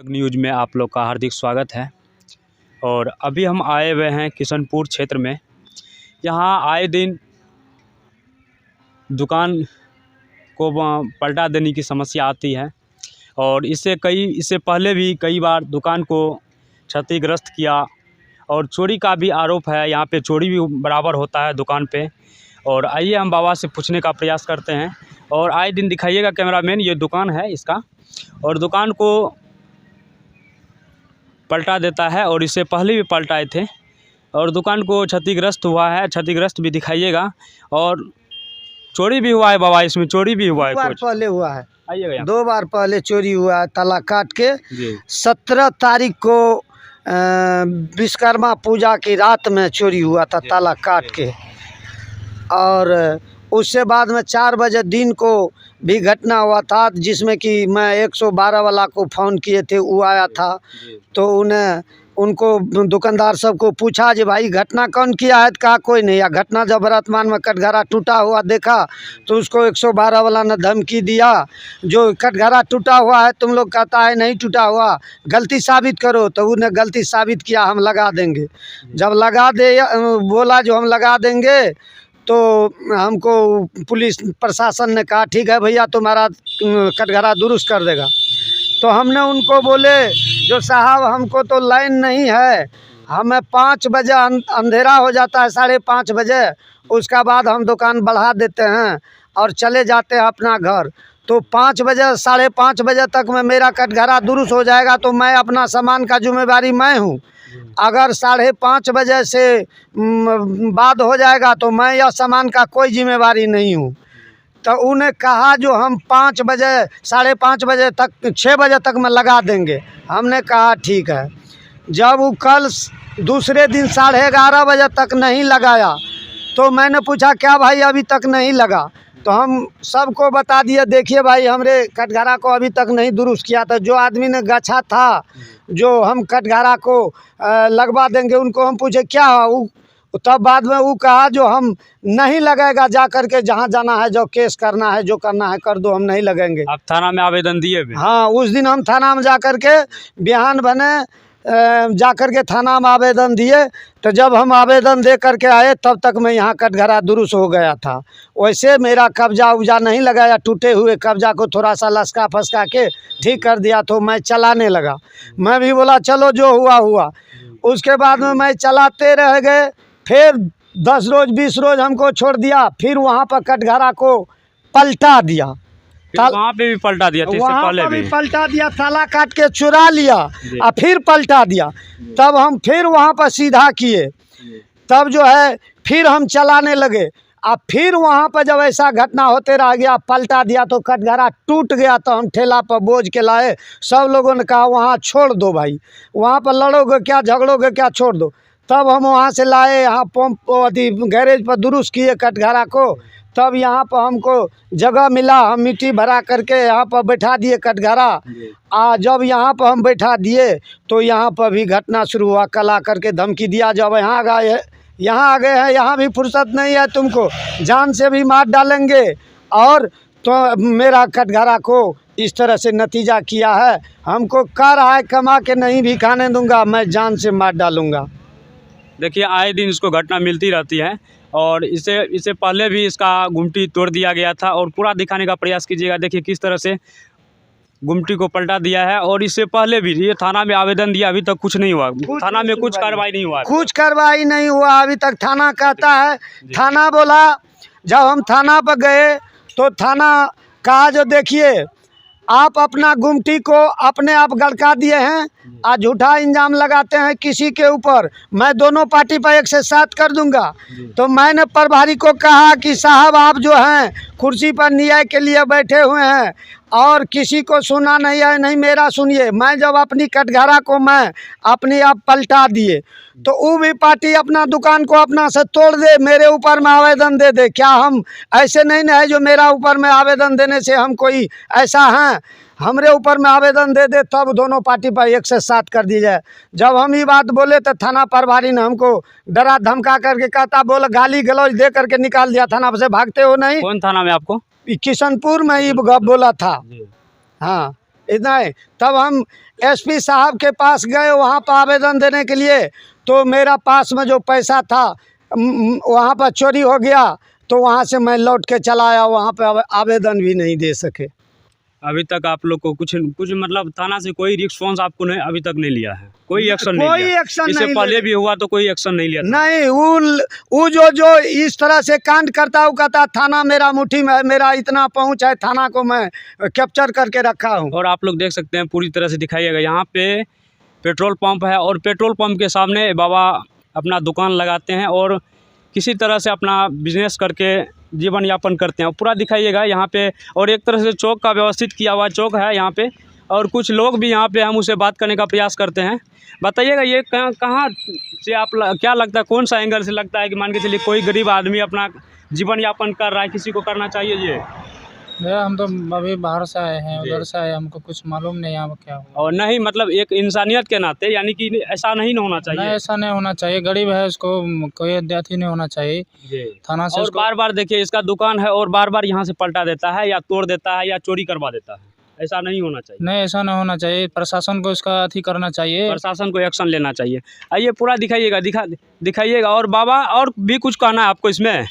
News में आप लोग का हार्दिक स्वागत है। और अभी हम आए हुए हैं किशनपुर क्षेत्र में। यहाँ आए दिन दुकान को पलटा देने की समस्या आती है और इससे पहले भी कई बार दुकान को क्षतिग्रस्त किया और चोरी का भी आरोप है। यहाँ पे चोरी भी बराबर होता है दुकान पे। और आइए हम बाबा से पूछने का प्रयास करते हैं। और आए दिन दिखाइएगा कैमरामैन, ये दुकान है इसका, और दुकान को पलटा देता है और इससे पहले भी पलटाए थे और दुकान को क्षतिग्रस्त हुआ है। क्षतिग्रस्त भी दिखाइएगा और चोरी भी हुआ है बाबा, इसमें चोरी भी हुआ है। बार पहले हुआ है, आइएगा। 2 बार पहले चोरी हुआ है ताला काट के। 17 तारीख को विश्वकर्मा पूजा की रात में चोरी हुआ था ताला काट के। और उससे बाद में 4 बजे दिन को भी घटना हुआ था, जिसमें कि मैं 112 वाला को फ़ोन किए थे, वो आया था। तो उनको दुकानदार सबको पूछा जी भाई घटना कौन किया है, कहा कोई नहीं। या घटना जब वर्तमान में कटघरा टूटा हुआ देखा तो उसको 112 वाला ने धमकी दिया, जो कटघरा टूटा हुआ है तुम लोग कहता है नहीं टूटा हुआ, गलती साबित करो। तो उन्हें गलती साबित किया, हम लगा देंगे। जब लगा दे बोला जो हम लगा देंगे, तो हमको पुलिस प्रशासन ने कहा ठीक है भैया तुम्हारा कटघरा दुरुस्त कर देगा। तो हमने उनको बोले जो साहब हमको तो लाइन नहीं है, हमें 5 बजे अंधेरा हो जाता है, 5:30 बजे, उसका बाद हम दुकान बढ़ा देते हैं और चले जाते हैं अपना घर। तो 5 बजे 5:30 बजे तक में मेरा कटघरा दुरुस्त हो जाएगा तो मैं अपना सामान का जिम्मेवारी मैं हूँ। अगर 5:30 बजे से बाद हो जाएगा तो मैं यह सामान का कोई जिम्मेवारी नहीं हूँ। तो उन्हें कहा जो हम 5 बजे 5:30 बजे तक 6 बजे तक में लगा देंगे। हमने कहा ठीक है। जब वो कल दूसरे दिन 11:30 बजे तक नहीं लगाया तो मैंने पूछा क्या भाई अभी तक नहीं लगा। तो हम सबको बता दिए देखिए भाई हमरे कटघरा को अभी तक नहीं दुरुस्त किया था। जो आदमी ने गछा था जो हम कटघरा को लगवा देंगे, उनको हम पूछे क्या वो, तब बाद में वो कहा जो हम नहीं लगेगा, जा करके जहाँ जाना है, जो केस करना है, जो करना है कर दो, हम नहीं लगेंगे। आप थाना में आवेदन दिए भी? हाँ, उस दिन हम थाना में जा करके बिहान बने जा करके थाना में आवेदन दिए। तो जब हम आवेदन दे करके आए तब तक मैं यहाँ कटघरा दुरुस्त हो गया था। वैसे मेरा कब्जा उब्जा नहीं लगाया, टूटे हुए कब्जा को थोड़ा सा लसका फसका के ठीक कर दिया तो मैं चलाने लगा। मैं भी बोला चलो जो हुआ हुआ। उसके बाद में मैं चलाते रह गए। फिर 10 रोज 20 रोज हमको छोड़ दिया, फिर वहाँ पर कटघरा को पलटा दिया। वहाँ पे भी पलटा दिया? वहाँ पर भी पलटा दिया, ताला काट के चुरा लिया और फिर पलटा दिया। तब हम फिर वहाँ पर सीधा किए, तब जो है फिर हम चलाने लगे। अब फिर वहाँ पर जब ऐसा घटना होते रह गया, पलटा दिया तो कटघरा टूट गया। तो हम ठेला पर बोझ के लाए। सब लोगों ने कहा वहाँ छोड़ दो भाई, वहाँ पर लड़ोगे क्या, झगड़ोगे क्या, छोड़ दो। तब हम वहाँ से लाए, यहाँ पंप गैरेज पर दुरुस्त किए कटघरा को। तब यहाँ पर हमको जगह मिला, हम मिट्टी भरा करके यहाँ पर बैठा दिए कटघरा। जब यहाँ पर हम बैठा दिए तो यहाँ पर भी घटना शुरू हुआ। कल आ करके धमकी दिया जब यहाँ आ गए हैं, यहाँ भी फुर्सत नहीं है तुमको, जान से भी मार डालेंगे। और तो मेरा कटघरा को इस तरह से नतीजा किया है। हमको कह रहा है कमा के नहीं भी खाने दूंगा, मैं जान से मार डालूंगा। देखिए आए दिन इसको घटना मिलती रहती है और इससे पहले भी इसका गुमटी तोड़ दिया गया था। और पूरा दिखाने का प्रयास कीजिएगा। देखिए किस तरह से गुमटी को पलटा दिया है। और इससे पहले भी ये थाना में आवेदन दिया, अभी तक कुछ नहीं हुआ। थाना में कुछ कार्रवाई नहीं हुआ, कुछ कार्रवाई नहीं हुआ अभी तक। थाना कहता है, थाना बोला, जब हम थाना पर गए तो थाना कहा जो देखिए आप अपना गुमटी को अपने आप गड़का दिए हैं और झूठा इल्जाम लगाते हैं किसी के ऊपर, मैं दोनों पार्टी पर 1 से 7 कर दूंगा। तो मैंने प्रभारी को कहा कि साहब आप जो हैं कुर्सी पर न्याय के लिए बैठे हुए हैं और किसी को सुना नहीं है, नहीं मेरा सुनिए। मैं जब अपनी कटघरा को मैं अपने आप पलटा दिए तो वो भी पार्टी अपना दुकान को अपना से तोड़ दे, मेरे ऊपर में आवेदन दे दे। क्या हम ऐसे नहीं है जो मेरा ऊपर में आवेदन देने से हम कोई ऐसा हैं, हमरे ऊपर में आवेदन दे दे तब दोनों पार्टी पर 1 से 7 कर दी जाए। जब हम ये बात बोले तो थाना प्रभारी ने हमको डरा धमका करके कहता, बोला गाली गलौज दे करके निकाल दिया थाना से। भागते हो नहीं? कौन थाना में आपको? किशनपुर में ही बोला था। हाँ, इतना है। तब हम एसपी साहब के पास गए वहाँ पर आवेदन देने के लिए, तो मेरा पास में जो पैसा था वहाँ पर चोरी हो गया, तो वहाँ से मैं लौट के चला आया, वहाँ पर आवेदन भी नहीं दे सके। अभी तक आप लोग को कुछ मतलब थाना से कोई रिस्पॉन्स आपको नहीं अभी तक नहीं लिया है, कोई एक्शन नहीं लिया? एक्शन इससे नहीं पहले भी हुआ तो कोई एक्शन नहीं लिया था? नहीं, वो जो इस तरह से कांड करता वो कहता थाना मेरा मुट्ठी में है, मेरा इतना पहुंच है, थाना को मैं कैप्चर करके रखा हूँ। और आप लोग देख सकते हैं पूरी तरह से दिखाइएगा, यहाँ पे पेट्रोल पंप है और पेट्रोल पंप के सामने बाबा अपना दुकान लगाते हैं और किसी तरह से अपना बिजनेस करके जीवन यापन करते हैं। पूरा दिखाइएगा यहाँ पे, और एक तरह से चौक का व्यवस्थित किया हुआ चौक है यहाँ पे, और कुछ लोग भी यहाँ पे हम उससे बात करने का प्रयास करते हैं। बताइएगा ये कहाँ से आप क्या लगता है, कौन सा एंगल से लगता है कि मान के चलिए कोई गरीब आदमी अपना जीवन यापन कर रहा है, किसी को करना चाहिए ये? भैया हम तो अभी बाहर से आए हैं, उधर से आए, हमको कुछ मालूम नहीं यहाँ क्या हुआ। और नहीं मतलब एक इंसानियत के नाते, यानी कि ऐसा नहीं होना चाहिए। नहीं, ऐसा नहीं होना चाहिए, गरीब है, उसको कोई अत्याचार नहीं होना चाहिए थाना से। और बार बार देखिए इसका दुकान है और बार बार यहाँ से पलटा देता है या तोड़ देता है या चोरी करवा देता है, ऐसा नहीं होना चाहिए। नहीं, ऐसा नहीं होना चाहिए, प्रशासन को इसका अथी करना चाहिए, प्रशासन को एक्शन लेना चाहिए। आइए पूरा दिखाइएगा, दिखाइएगा। और बाबा और भी कुछ कहना है आपको इसमें?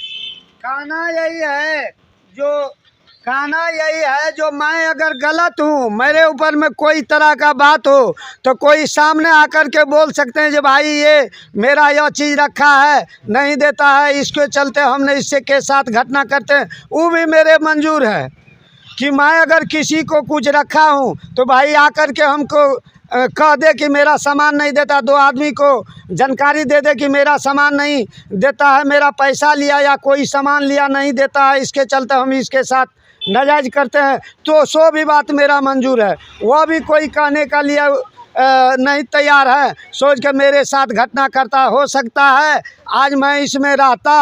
कहना यही है जो मैं अगर गलत हूँ, मेरे ऊपर में कोई तरह का बात हो तो कोई सामने आकर के बोल सकते हैं जो भाई ये मेरा यह चीज़ रखा है नहीं देता है, इसके चलते हमने इससे के साथ घटना करते हैं, वो भी मेरे मंजूर है। कि मैं अगर किसी को कुछ रखा हूँ तो भाई आकर के हमको कह दे कि मेरा सामान नहीं देता, दो आदमी को जानकारी दे दे कि मेरा सामान नहीं देता है, मेरा पैसा लिया या कोई सामान लिया नहीं देता है, इसके चलते हम इसके साथ नाजायज करते हैं, तो सो भी बात मेरा मंजूर है। वह भी कोई कहने का लिए नहीं तैयार है, सोच के मेरे साथ घटना करता। हो सकता है आज मैं इसमें रहता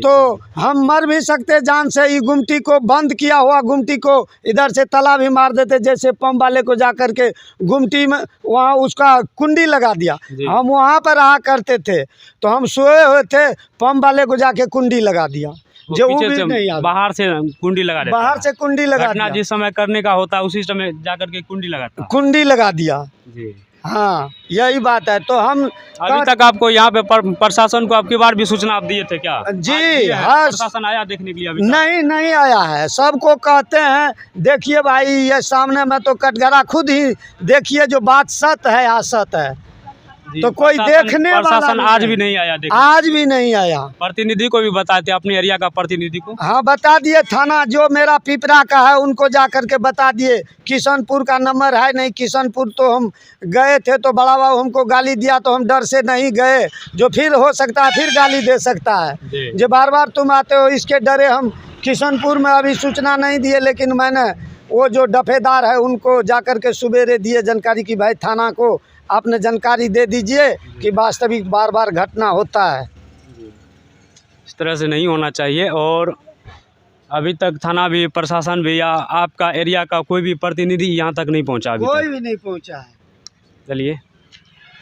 तो हम मर भी सकते जान से। ये गुमटी को बंद किया हुआ गुमटी को इधर से ताला भी मार देते, जैसे पंप वाले को जा कर के गुमटी में वहाँ उसका कुंडी लगा दिया। हम वहाँ पर रहा करते थे तो हम सोए हुए थे, पंप वाले को जाके कुंडी लगा दिया, जो वो भी नहीं आता। बाहर से कुंडी लगा देता, बाहर से कुंडी लगा दिया, जिस समय करने का होता है उसी समय जाकर के कुंडी लगाता, कुंडी लगा दिया जी। हाँ, यही बात है। तो हम अभी तक आपको यहाँ पे प्रशासन को आपकी बार भी सूचना आप दिए थे क्या? जी हाँ, प्रशासन आया देखने के लिए? अभी नहीं आया है। सबको कहते हैं देखिए भाई ये सामने में तो कटघरा खुद ही देखिए, जो बात सत है या असत है, तो कोई देखने वाला प्रशासन आज भी नहीं आया, आज भी नहीं आया। प्रतिनिधि को भी बताते, अपने एरिया का प्रतिनिधि को? हाँ बता दिए, थाना जो मेरा पिपरा का है उनको जा करके बता दिए। किशनपुर का नंबर है नहीं, किशनपुर तो हम गए थे तो बड़ा बाबू हमको गाली दिया तो हम डर से नहीं गए, जो फिर हो सकता है फिर गाली दे सकता है, जो बार बार तुम आते हो इसके डरे हम किशनपुर में अभी सूचना नहीं दिए। लेकिन मैंने वो जो दफेदार है उनको जा करके सवेरे दिए जानकारी कि भाई थाना को आपने जानकारी दे दीजिए कि वास्तविक बार बार घटना होता है। इस तरह से नहीं होना चाहिए। और अभी तक थाना भी, प्रशासन भी या आपका एरिया का कोई भी प्रतिनिधि यहाँ तक नहीं पहुँचा, अभी कोई भी नहीं पहुँचा है। चलिए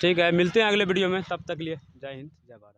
ठीक है, मिलते हैं अगले वीडियो में, तब तक लिए जय हिंद जय भारत।